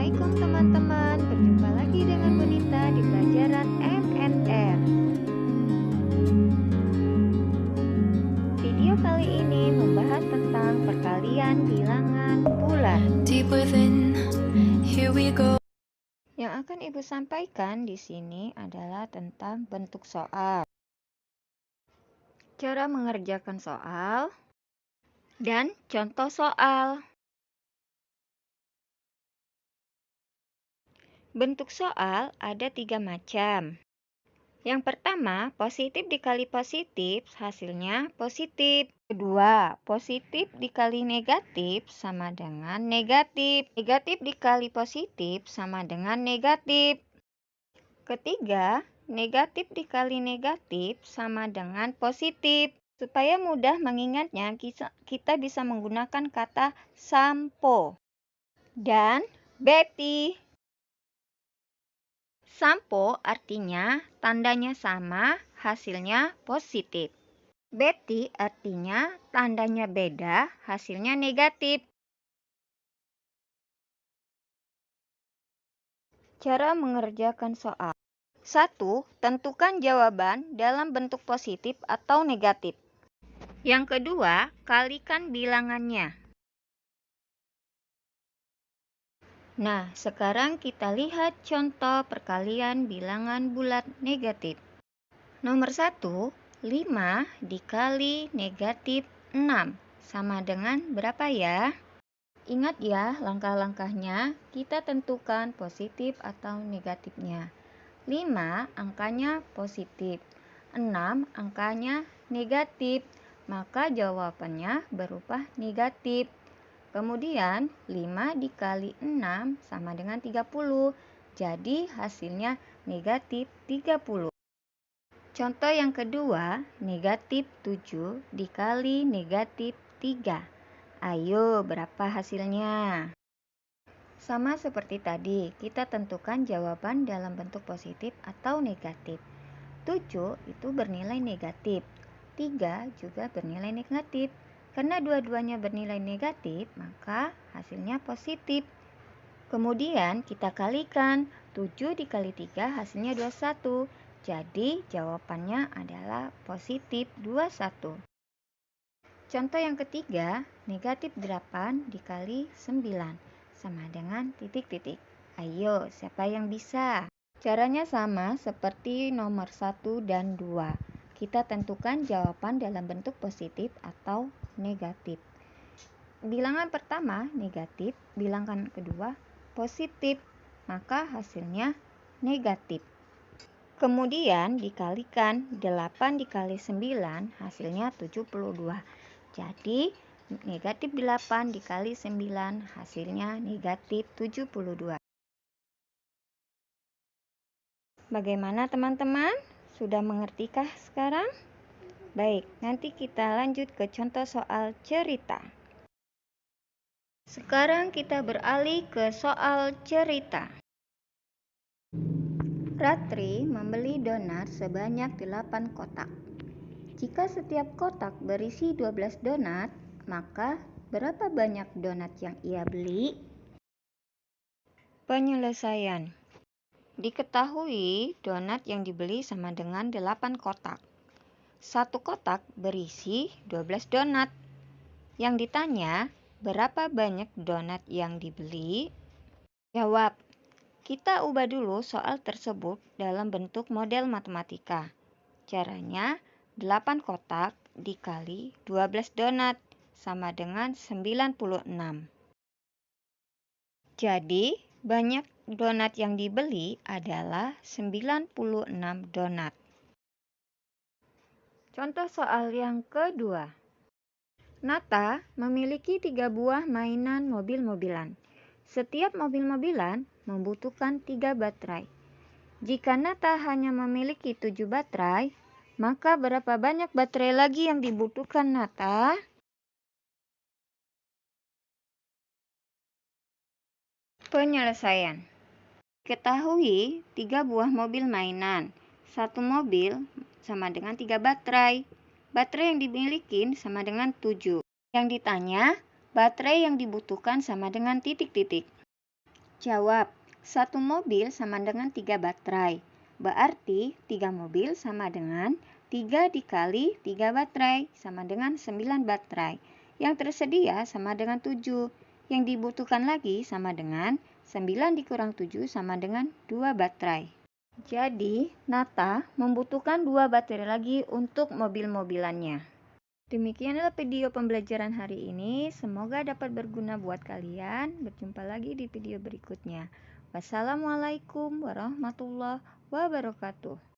Assalamualaikum teman-teman, berjumpa lagi dengan Bonita di pelajaran MNR. Video kali ini membahas tentang perkalian bilangan bulat. Deep within, here we go. Yang akan Ibu sampaikan di sini adalah tentang bentuk soal, cara mengerjakan soal, dan contoh soal. Bentuk soal ada 3 macam. Yang pertama, positif dikali positif, hasilnya positif. Kedua, positif dikali negatif sama dengan negatif. Negatif dikali positif sama dengan negatif. Ketiga, negatif dikali negatif sama dengan positif. Supaya mudah mengingatnya, kita bisa menggunakan kata sampo dan Betty. Sampo artinya tandanya sama, hasilnya positif. Betty artinya tandanya beda, hasilnya negatif. Cara mengerjakan soal. 1. Tentukan jawaban dalam bentuk positif atau negatif. Yang kedua, kalikan bilangannya. Nah, sekarang kita lihat contoh perkalian bilangan bulat negatif. Nomor 1, 5 dikali negatif 6 sama dengan berapa ya? Ingat ya langkah-langkahnya, kita tentukan positif atau negatifnya. 5 angkanya positif, 6 angkanya negatif, maka jawabannya berupa negatif. Kemudian 5 dikali 6 sama dengan 30, jadi hasilnya negatif 30. Contoh yang kedua, negatif 7 dikali negatif 3. Ayo, berapa hasilnya? Sama seperti tadi, kita tentukan jawaban dalam bentuk positif atau negatif. 7 itu bernilai negatif, 3 juga bernilai negatif. Karena dua-duanya bernilai negatif, maka hasilnya positif. Kemudian kita kalikan, 7 dikali 3 hasilnya 21. Jadi jawabannya adalah positif 21. Contoh yang ketiga, negatif 8 dikali 9 sama dengan titik-titik. Ayo, siapa yang bisa? Caranya sama seperti nomor 1 dan 2. Kita tentukan jawaban dalam bentuk positif atau negatif. Bilangan pertama negatif, bilangan kedua positif, maka hasilnya negatif. Kemudian dikalikan 8 dikali 9 hasilnya 72. Jadi negatif 8 dikali 9 hasilnya negatif 72. Bagaimana teman-teman? Sudah mengertikah sekarang? Baik, nanti kita lanjut ke contoh soal cerita. Sekarang kita beralih ke soal cerita. Ratri membeli donat sebanyak 8 kotak. Jika setiap kotak berisi 12 donat, maka berapa banyak donat yang ia beli? Penyelesaian. Diketahui donat yang dibeli sama dengan 8 kotak. Satu kotak berisi 12 donat. Yang ditanya, berapa banyak donat yang dibeli? Jawab. Kita ubah dulu soal tersebut dalam bentuk model matematika. Caranya, 8 kotak dikali 12 donat sama dengan 96. Jadi, banyak donat yang dibeli adalah 96 donat. Contoh soal yang kedua. Nata memiliki 3 buah mainan mobil-mobilan. Setiap mobil-mobilan membutuhkan 3 baterai. Jika Nata hanya memiliki 7 baterai, maka berapa banyak baterai lagi yang dibutuhkan Nata? Penyelesaian. Ketahui 3 buah mobil mainan. Satu mobil sama dengan 3 baterai. Baterai yang dimiliki sama dengan 7. Yang ditanya, baterai yang dibutuhkan sama dengan titik-titik. Jawab, 1 mobil sama dengan 3 baterai. Berarti 3 mobil sama dengan 3 dikali 3 baterai sama dengan 9 baterai. Yang tersedia sama dengan 7. Yang dibutuhkan lagi sama dengan 9 dikurang 7 sama dengan 2 baterai. Jadi, Nata membutuhkan 2 baterai lagi untuk mobil-mobilannya. Demikianlah video pembelajaran hari ini. Semoga dapat berguna buat kalian. Berjumpa lagi di video berikutnya. Wassalamualaikum warahmatullahi wabarakatuh.